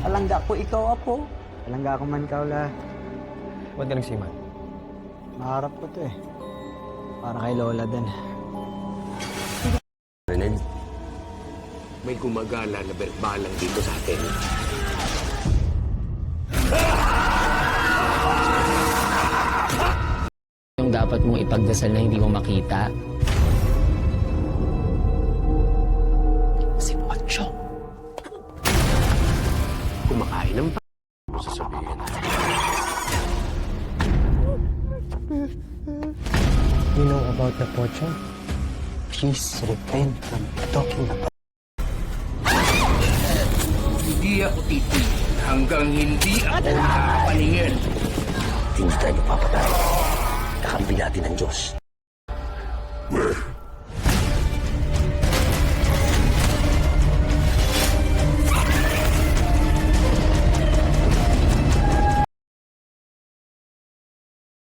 Alangga ko ikaw, Apo. Alangga ko man, Kaula. Ba't ka nagsiman? Maharap ko to eh. Para kay Lola din. Rinig, may gumagala na berbalang dito sa atin. Yung dapat mong ipagdasal na hindi mo makita. Si Pocho. Kumakain ng mo sasabihin. You know about the Pocho? Please refrain from talking about. Hindi ako titigil hanggang hindi ako nakapaningin. Hindi tayo papatay. Kakampi natin ang Diyos.